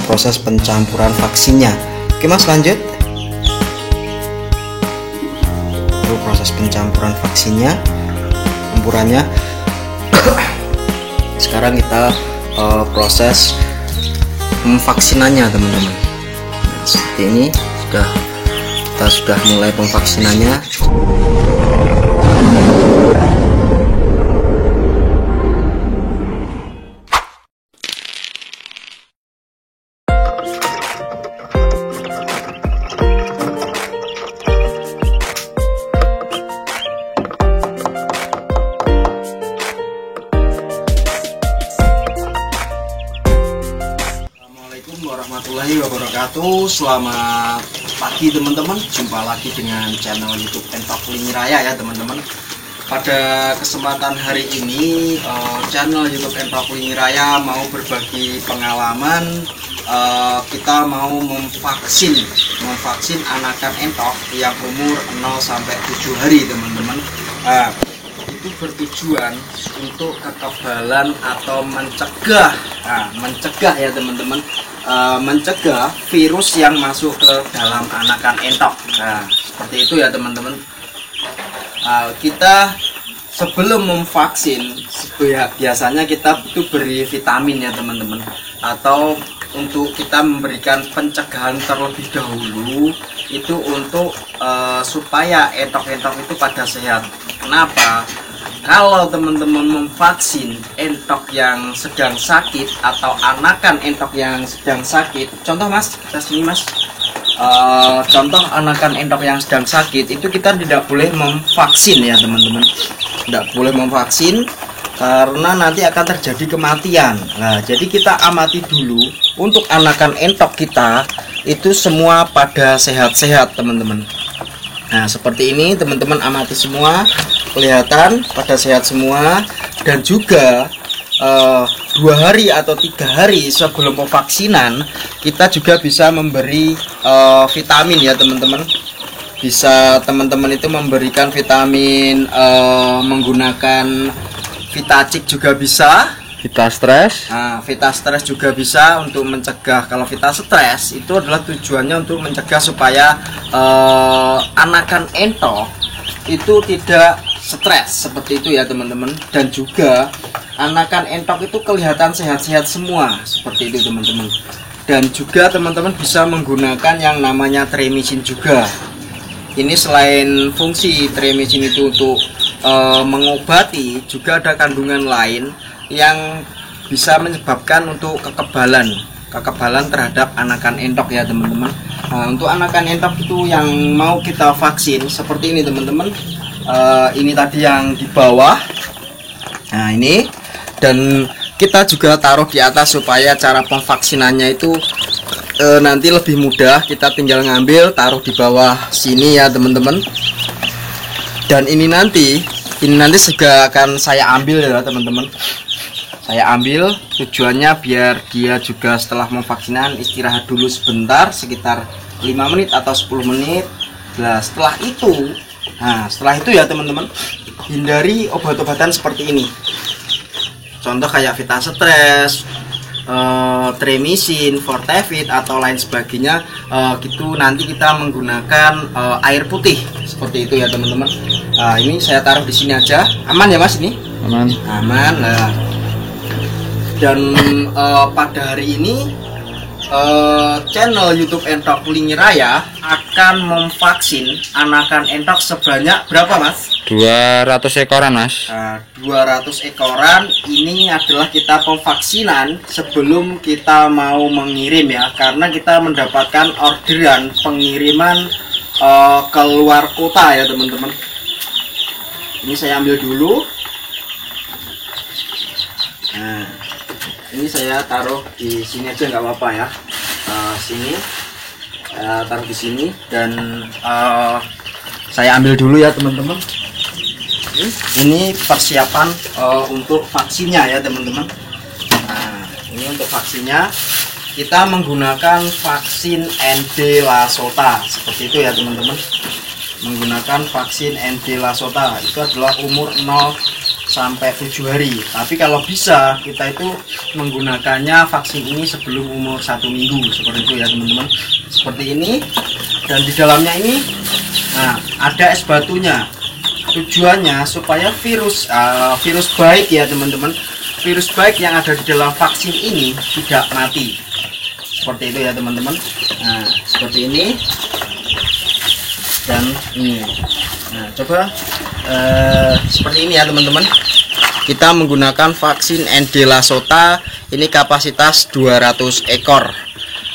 proses pencampuran vaksinnya. Oke Mas, lanjut. Proses pencampuran vaksinnya, campurannya. Sekarang kita proses pemvaksinannya teman-teman. Nah, seperti ini kita sudah mulai pemvaksinannya. Warahmatullahi wabarakatuh. Selamat pagi teman-teman, jumpa lagi dengan channel YouTube Entok Lingi Raya ya teman-teman. Pada kesempatan hari ini channel YouTube Entok Lingi Raya mau berbagi pengalaman. Kita mau memvaksin anakan entok yang umur 0 sampai 7 hari teman-teman. Itu bertujuan untuk kekebalan atau mencegah ya teman-teman, mencegah virus yang masuk ke dalam anakan entok. Nah, seperti itu ya teman-teman. Kita sebelum memvaksin biasanya kita itu beri vitamin ya teman-teman, atau untuk kita memberikan pencegahan terlebih dahulu itu untuk supaya entok-entok itu pada sehat. Kenapa? Kalau teman-teman memvaksin entok yang sedang sakit atau anakan entok yang sedang sakit, contoh Mas, kita sini Mas, contoh anakan entok yang sedang sakit itu kita tidak boleh memvaksin ya teman-teman, tidak boleh memvaksin karena nanti akan terjadi kematian. Nah, jadi kita amati dulu untuk anakan entok kita itu semua pada sehat-sehat teman-teman. Nah, seperti ini teman-teman, amati semua, kelihatan pada sehat semua. Dan juga 2 hari atau 3 hari sebelum pevaksinan kita juga bisa memberi vitamin ya teman-teman. Bisa teman-teman itu memberikan vitamin menggunakan Vitacik juga bisa, Vitastres. Nah, Vitastres juga bisa untuk mencegah. Kalau Vitastres itu adalah tujuannya untuk mencegah supaya anakan entok itu tidak stres, seperti itu ya teman-teman. Dan juga anakan entok itu kelihatan sehat-sehat semua, seperti itu teman-teman. Dan juga teman-teman bisa menggunakan yang namanya Tremisin juga. Ini selain fungsi Tremisin itu untuk mengobati, juga ada kandungan lain yang bisa menyebabkan untuk kekebalan terhadap anakan entok ya teman-teman. Nah, untuk anakan entok itu yang mau kita vaksin seperti ini teman-teman. Ini tadi yang di bawah. Nah, ini, dan kita juga taruh di atas supaya cara pemvaksinannya itu nanti lebih mudah. Kita tinggal ngambil, taruh di bawah sini ya teman-teman. Dan ini nanti juga akan saya ambil ya teman-teman. Saya ambil, tujuannya biar dia juga setelah memvaksinan istirahat dulu sebentar, sekitar 5 menit atau 10 menit. Nah, setelah itu ya teman-teman, hindari obat-obatan seperti ini. Contoh kayak Vitastres, Tremisin, Fortevit atau lain sebagainya. Gitu nanti kita menggunakan air putih seperti itu ya teman-teman. Ini saya taruh di sini aja. Aman ya Mas ini? Aman. Nah, dan pada hari ini channel YouTube Entok Lingi Raya akan memvaksin anakan entok sebanyak berapa Mas? 200 ekoran Mas. 200 ekoran. Ini adalah kita pemvaksinan sebelum kita mau mengirim ya, karena kita mendapatkan orderan pengiriman ke luar kota ya teman-teman. Ini saya ambil dulu. Nah, ini saya taruh di sini aja nggak apa-apa ya. Sini taruh di sini, dan saya ambil dulu ya teman-teman. Ini persiapan untuk vaksinnya ya teman-teman. Nah, ini untuk vaksinnya kita menggunakan vaksin ND Lasota seperti itu ya teman-teman. Menggunakan vaksin ND Lasota itu adalah umur 0 sampai 7 hari. Tapi kalau bisa kita itu menggunakannya vaksin ini sebelum umur 1 minggu seperti itu ya teman-teman. Seperti ini, dan di dalamnya ini ada es batunya. Tujuannya supaya virus baik ya teman-teman, virus baik yang ada di dalam vaksin ini tidak mati. Seperti itu ya teman-teman. Nah, seperti ini dan ini. Nah, coba seperti ini ya teman-teman. Kita menggunakan vaksin Endela Sota, ini kapasitas 200 ekor.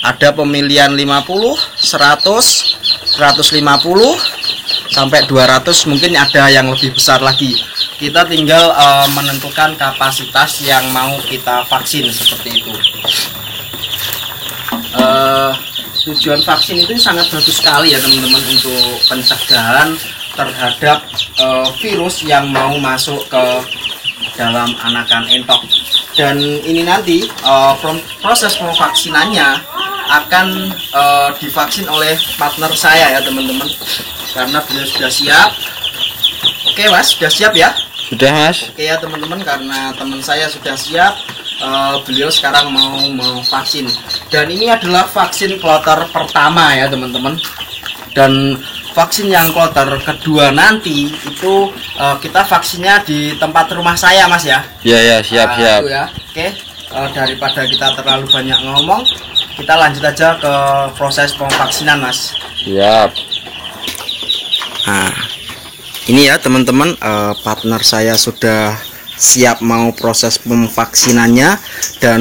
Ada pemilihan 50, 100, 150 sampai 200, mungkin ada yang lebih besar lagi. Kita tinggal menentukan kapasitas yang mau kita vaksin seperti itu. Tujuan vaksin itu sangat bagus sekali ya teman-teman, untuk pencegahan terhadap virus yang mau masuk ke dalam anakan entok. Dan ini nanti proses pemvaksinannya akan divaksin oleh partner saya ya teman-teman, karena beliau sudah siap. Oke Mas, sudah siap ya? Sudah Mas. Oke ya teman-teman, karena teman saya sudah siap, beliau sekarang mau vaksin. Dan ini adalah vaksin kloter pertama ya teman-teman. Dan vaksin yang kloter kedua nanti itu kita vaksinnya di tempat rumah saya Mas ya. Iya siap. Itu ya. Oke, daripada kita terlalu banyak ngomong, kita lanjut aja ke proses pemvaksinan Mas. Siap. Nah, ini ya teman-teman, partner saya sudah siap mau proses pemvaksinannya. Dan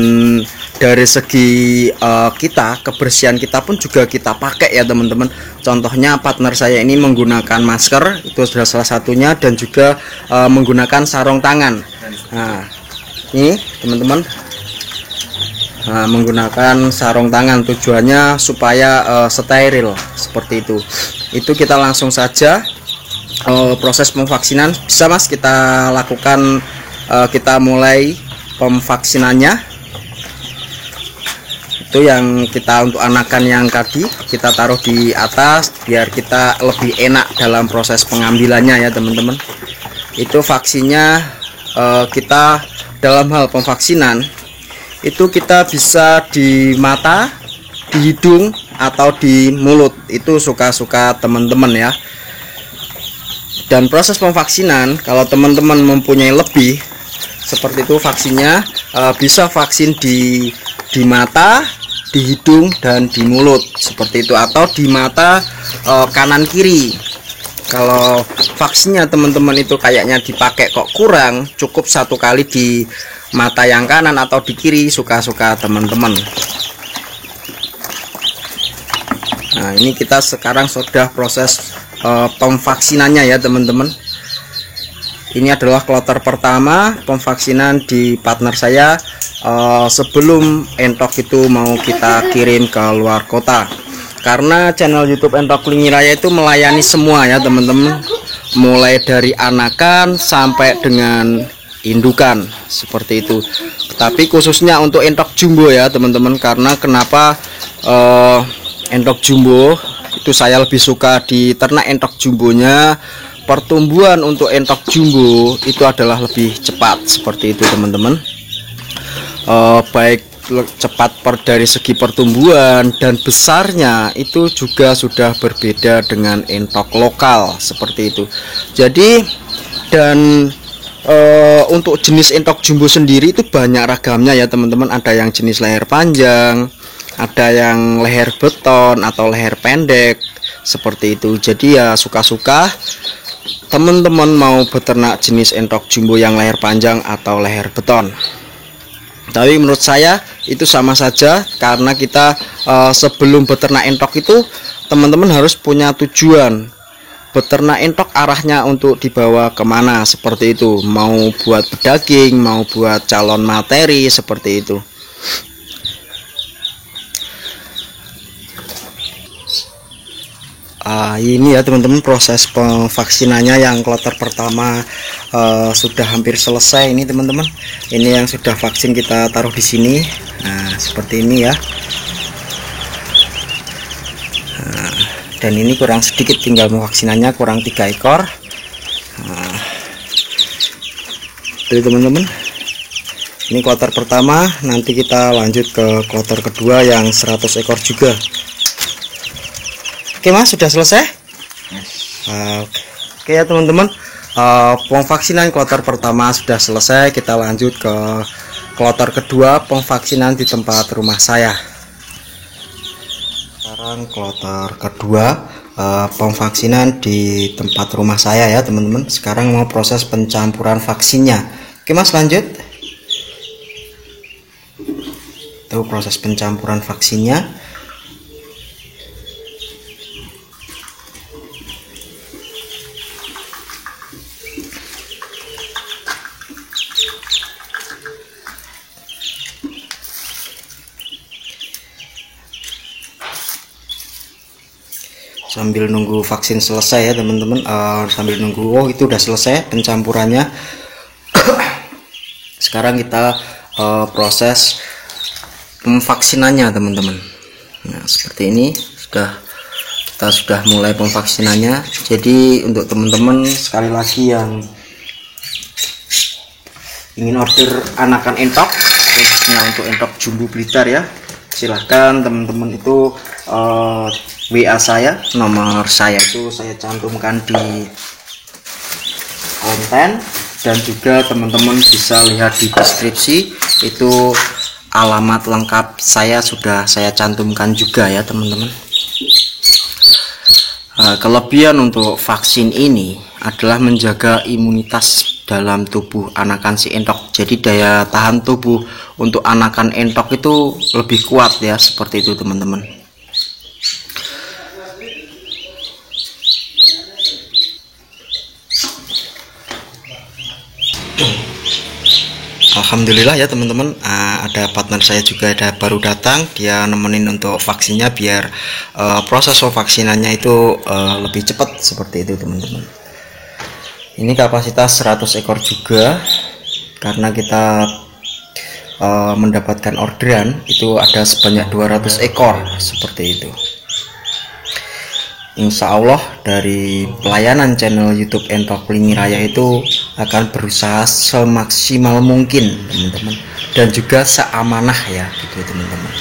dari segi kita, kebersihan kita pun juga kita pakai ya teman-teman. Contohnya partner saya ini menggunakan masker, itu sudah salah satunya, dan juga menggunakan sarung tangan. Nah, ini teman-teman, menggunakan sarung tangan, tujuannya supaya steril seperti itu. Itu kita langsung saja proses pemvaksinan. Bisa Mas kita lakukan, kita mulai pemvaksinannya. Itu yang kita untuk anakan yang tadi kita taruh di atas biar kita lebih enak dalam proses pengambilannya ya teman-teman. Itu vaksinnya kita dalam hal pemvaksinan itu kita bisa di mata, di hidung, atau di mulut. Itu suka-suka teman-teman ya. Dan proses pemvaksinan kalau teman-teman mempunyai lebih seperti itu, vaksinnya bisa vaksin di mata, di hidung, dan di mulut seperti itu, atau di mata kanan kiri. Kalau vaksinnya teman-teman itu kayaknya dipakai kok kurang, cukup 1 kali di mata yang kanan atau di kiri, suka-suka teman-teman. Nah, ini kita sekarang sudah proses pemvaksinannya ya teman-teman. Ini adalah kloter pertama pemvaksinan di partner saya sebelum entok itu mau kita kirim ke luar kota. Karena channel YouTube Entok Klingi Raya itu melayani semua ya teman-teman, mulai dari anakan sampai dengan indukan seperti itu. Tapi khususnya untuk entok jumbo ya teman-teman, karena kenapa entok jumbo itu saya lebih suka di ternak entok jumbonya. Pertumbuhan untuk entok jumbo itu adalah lebih cepat seperti itu teman-teman. Baik cepat dari segi pertumbuhan dan besarnya itu juga sudah berbeda dengan entok lokal seperti itu. Jadi dan untuk jenis entok jumbo sendiri itu banyak ragamnya ya teman-teman. Ada yang jenis leher panjang, ada yang leher beton atau leher pendek seperti itu. Jadi ya suka-suka teman-teman mau beternak jenis entok jumbo yang leher panjang atau leher beton. Tapi menurut saya itu sama saja, karena kita sebelum beternak entok itu teman-teman harus punya tujuan. Beternak entok arahnya untuk dibawa kemana seperti itu, mau buat pedaging, mau buat calon materi seperti itu. Ini ya teman-teman proses pemvaksinannya yang kloter pertama sudah hampir selesai ini teman-teman. Ini yang sudah vaksin kita taruh di sini. Nah, seperti ini ya. Nah, dan ini kurang sedikit, tinggal vaksinannya kurang 3 ekor. Nah, Jadi teman-teman, ini kloter pertama, nanti kita lanjut ke kloter kedua yang 100 ekor juga. Oke Mas, sudah selesai? Oke ya teman-teman, pemvaksinan kloter pertama sudah selesai. Kita lanjut ke kloter kedua, pemvaksinan di tempat rumah saya. Sekarang kloter kedua, pemvaksinan di tempat rumah saya ya teman-teman. Sekarang mau proses pencampuran vaksinnya. Oke Mas, lanjut. Itu proses pencampuran vaksinnya. Sambil nunggu vaksin selesai ya teman-teman, sambil nunggu, oh itu udah selesai pencampurannya. Sekarang kita proses pemvaksinannya teman-teman. Nah seperti ini, kita sudah mulai pemvaksinannya. Jadi untuk teman-teman sekali lagi yang ingin order anakan entok, khususnya untuk entok jumbo Blitar ya, silahkan teman-teman itu WA saya, nomor saya itu saya cantumkan di konten, dan juga teman-teman bisa lihat di deskripsi, itu alamat lengkap saya sudah saya cantumkan juga ya teman-teman. Kelebihan untuk vaksin ini adalah menjaga imunitas dalam tubuh anakan si entok. Jadi daya tahan tubuh untuk anakan entok itu lebih kuat ya, seperti itu teman-teman. Alhamdulillah ya teman-teman, ada partner saya juga baru datang, dia nemenin untuk vaksinnya biar proses vaksinannya itu lebih cepat, seperti itu teman-teman. Ini kapasitas 100 ekor juga, karena kita mendapatkan orderan itu ada sebanyak 200 ekor, seperti itu. Insya Allah dari pelayanan channel YouTube Entok Lingi Raya itu akan berusaha semaksimal mungkin teman-teman, dan juga seamanah ya gitu teman-teman.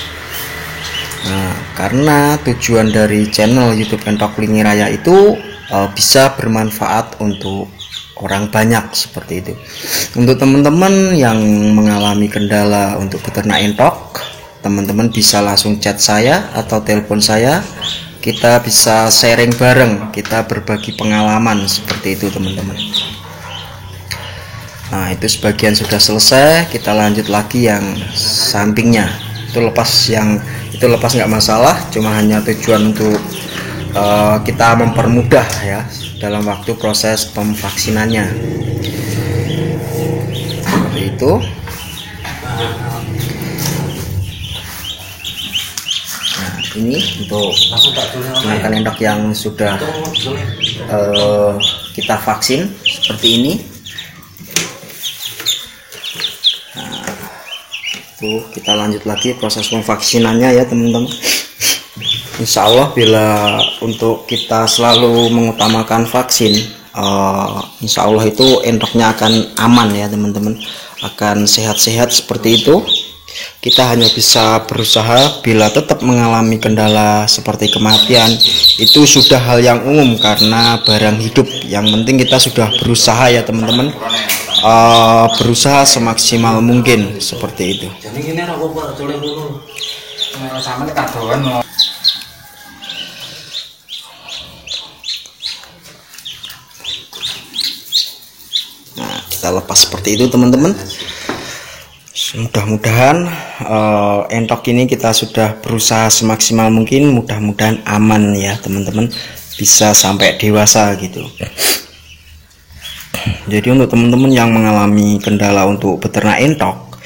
Nah karena tujuan dari channel YouTube Entok Lingi Raya itu bisa bermanfaat untuk orang banyak, seperti itu. Untuk teman-teman yang mengalami kendala untuk beternak entok, teman-teman bisa langsung chat saya atau telepon saya. Kita bisa sharing bareng, kita berbagi pengalaman, seperti itu teman-teman. Nah itu sebagian sudah selesai, kita lanjut lagi yang sampingnya. Itu lepas, yang itu lepas nggak masalah, cuma hanya tujuan untuk kita mempermudah ya dalam waktu proses pemvaksinannya, seperti itu. Ini untuk anakan entok yang sudah kita vaksin, seperti ini. Nah, itu kita lanjut lagi proses pemvaksinannya ya teman-teman. Insya Allah bila untuk kita selalu mengutamakan vaksin, insya Allah itu entoknya akan aman ya teman-teman, akan sehat-sehat, seperti itu. Kita hanya bisa berusaha bila tetap mengalami kendala seperti kematian, itu sudah hal yang umum karena barang hidup. Yang penting kita sudah berusaha ya teman-teman, berusaha semaksimal mungkin, seperti itu. Nah kita lepas seperti itu teman-teman. Mudah-mudahan entok ini kita sudah berusaha semaksimal mungkin, mudah-mudahan aman ya teman-teman, bisa sampai dewasa gitu. Jadi untuk teman-teman yang mengalami kendala untuk beternak entok,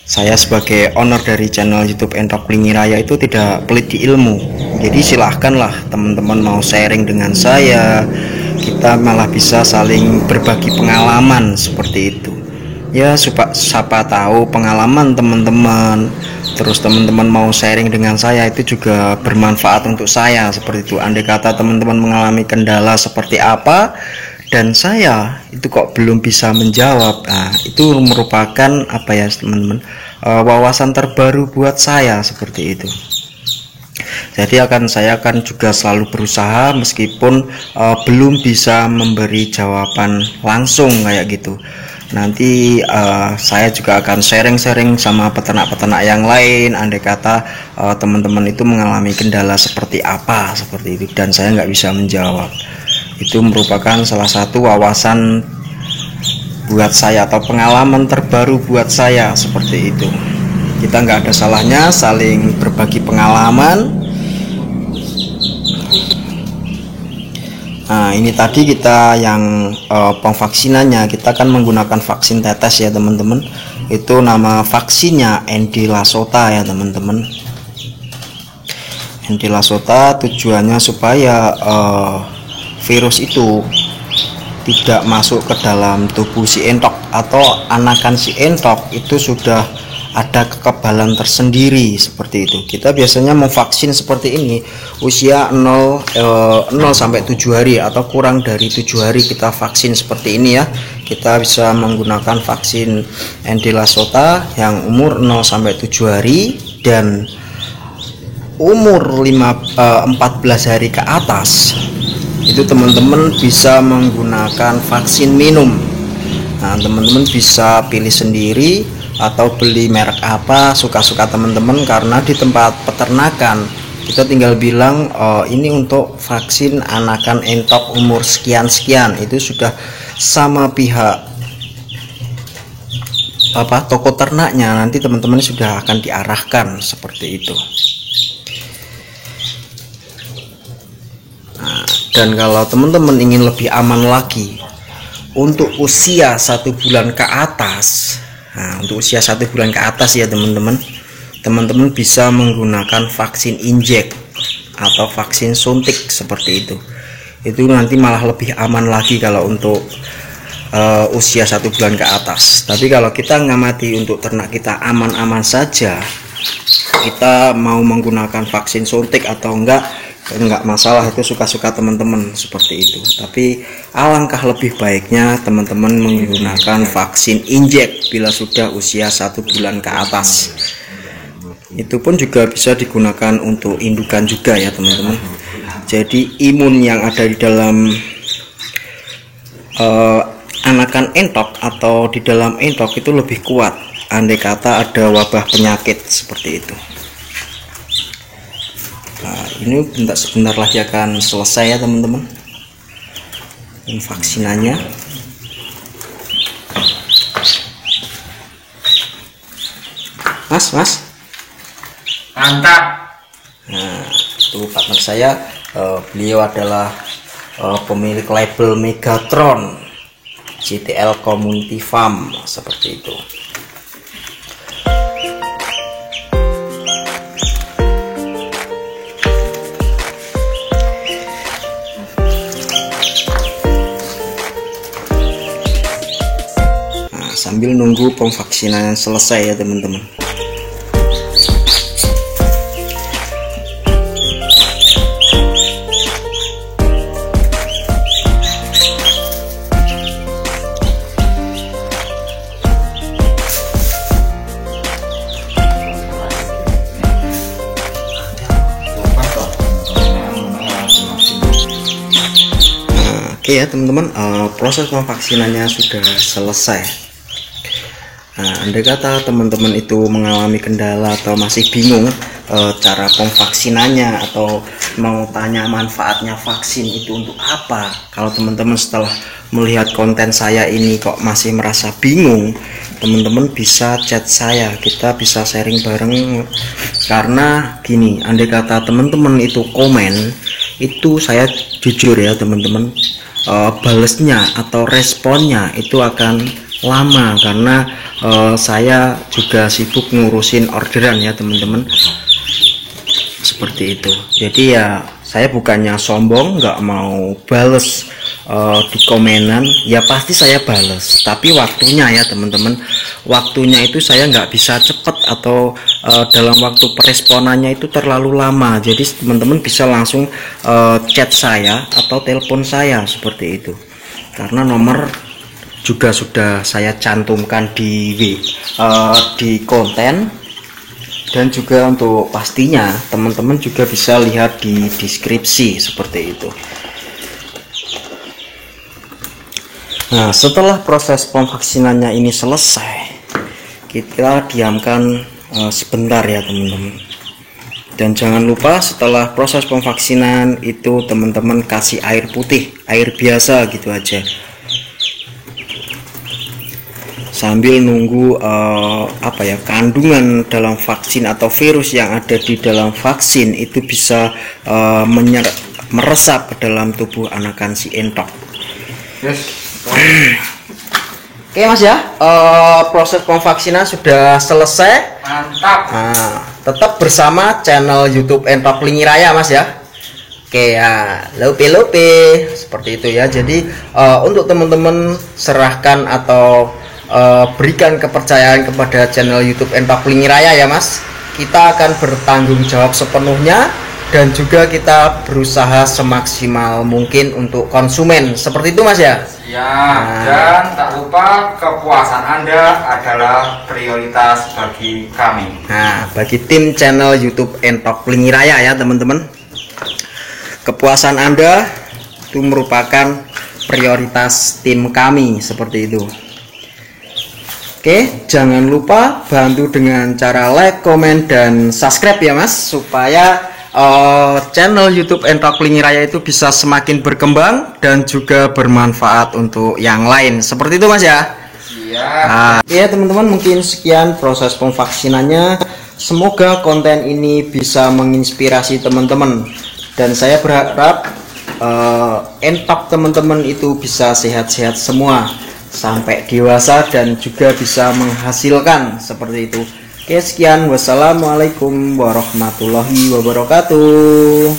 saya sebagai owner dari channel YouTube Entok Lingi Raya itu tidak pelit di ilmu. Jadi silahkanlah teman-teman mau sharing dengan saya, kita malah bisa saling berbagi pengalaman, seperti itu ya. Siapa tahu pengalaman teman-teman, terus teman-teman mau sharing dengan saya, itu juga bermanfaat untuk saya, seperti itu. Andai kata teman-teman mengalami kendala seperti apa dan saya itu kok belum bisa menjawab. Nah, itu merupakan apa ya teman-teman, wawasan terbaru buat saya seperti itu. Jadi saya akan juga selalu berusaha meskipun belum bisa memberi jawaban langsung kayak gitu. Nanti saya juga akan sharing-sharing sama peternak-peternak yang lain, andai kata teman-teman itu mengalami kendala seperti apa seperti itu dan saya nggak bisa menjawab. Itu merupakan salah satu wawasan buat saya atau pengalaman terbaru buat saya seperti itu. Kita nggak ada salahnya saling berbagi pengalaman. Nah, ini tadi kita yang pemvaksinannya, kita akan menggunakan vaksin tetes ya teman-teman. Itu nama vaksinnya Endilasota ya teman-teman. Endilasota tujuannya supaya virus itu tidak masuk ke dalam tubuh si entok, atau anakan si entok itu sudah ada kekebalan tersendiri seperti itu. Kita biasanya memvaksin seperti ini usia 0 sampai 7 hari atau kurang dari 7 hari kita vaksin seperti ini ya. Kita bisa menggunakan vaksin Endilasota yang umur 0 sampai 7 hari dan umur 14 hari ke atas. Itu teman-teman bisa menggunakan vaksin minum. Nah, teman-teman bisa pilih sendiri atau beli merek apa suka-suka teman-teman, karena di tempat peternakan kita tinggal bilang ini untuk vaksin anakan entok umur sekian-sekian, itu sudah sama pihak toko ternaknya, nanti teman-teman sudah akan diarahkan seperti itu. Nah, dan kalau teman-teman ingin lebih aman lagi untuk usia 1 bulan ke atas, untuk usia 1 bulan ke atas ya teman-teman, teman-teman bisa menggunakan vaksin injek atau vaksin suntik seperti itu. Itu nanti malah lebih aman lagi kalau untuk usia 1 bulan ke atas. Tapi kalau kita ngamati untuk ternak kita aman-aman saja, kita mau menggunakan vaksin suntik atau enggak masalah, itu suka-suka teman-teman seperti itu. Tapi alangkah lebih baiknya teman-teman menggunakan vaksin injek bila sudah usia 1 bulan ke atas. Itu pun juga bisa digunakan untuk indukan juga ya teman-teman. Jadi imun yang ada di dalam anakan entok atau di dalam entok itu lebih kuat andai kata ada wabah penyakit seperti itu. Nah, ini sebentar lagi akan selesai ya teman-teman vaksinannya. Mas mantap. Nah, itu partner saya, beliau adalah pemilik label Megatron CTL Community Farm seperti itu. Sambil nunggu pemvaksinan selesai ya teman-teman. Oke ya teman-teman, proses pemvaksinannya sudah selesai. Nah, andai kata teman-teman itu mengalami kendala atau masih bingung cara pemvaksinannya atau mau tanya manfaatnya vaksin itu untuk apa, kalau teman-teman setelah melihat konten saya ini kok masih merasa bingung, teman-teman bisa chat saya, kita bisa sharing bareng. Karena gini, andai kata teman-teman itu komen, itu saya jujur ya teman-teman, balesnya atau responnya itu akan lama karena saya juga sibuk ngurusin orderan ya teman-teman seperti itu. Jadi ya saya bukannya sombong nggak mau bales di komenan, ya pasti saya bales, tapi waktunya ya teman-teman, waktunya itu saya nggak bisa cepet atau dalam waktu peresponannya itu terlalu lama. Jadi teman-teman bisa langsung chat saya atau telepon saya seperti itu. karena nomor juga sudah saya cantumkan di konten, dan juga untuk pastinya teman-teman juga bisa lihat di deskripsi seperti itu. Nah, setelah proses pemvaksinannya ini selesai, kita diamkan sebentar ya teman-teman. Dan jangan lupa setelah proses pemvaksinan itu teman-teman kasih air putih, air biasa gitu aja, sambil nunggu kandungan dalam vaksin atau virus yang ada di dalam vaksin itu bisa meresap ke dalam tubuh anakan si entok. Oke Mas ya, proses pemvaksinan sudah selesai. Mantap. Nah, tetap bersama channel YouTube Entok Klingi Raya Mas ya. Oke ya, lope seperti itu ya. Jadi untuk teman-teman serahkan atau berikan kepercayaan kepada channel YouTube Entok Klingi Raya ya Mas. Kita akan bertanggung jawab sepenuhnya, dan juga kita berusaha semaksimal mungkin untuk konsumen. Seperti itu Mas ya. Ya, dan tak lupa kepuasan Anda adalah prioritas bagi kami. Nah, bagi tim channel YouTube Entok Klingi Raya ya teman-teman, kepuasan Anda itu merupakan prioritas tim kami, seperti itu. Oke, jangan lupa bantu dengan cara like, komen, dan subscribe ya Mas, supaya channel YouTube Entok Klingi Raya itu bisa semakin berkembang dan juga bermanfaat untuk yang lain. Seperti itu Mas ya. Siap. Ya teman-teman, mungkin sekian proses pemvaksinannya. Semoga konten ini bisa menginspirasi teman-teman, dan saya berharap entok teman-teman itu bisa sehat-sehat semua sampai dewasa dan juga bisa menghasilkan seperti itu. Oke, sekian, wassalamualaikum warahmatullahi wabarakatuh.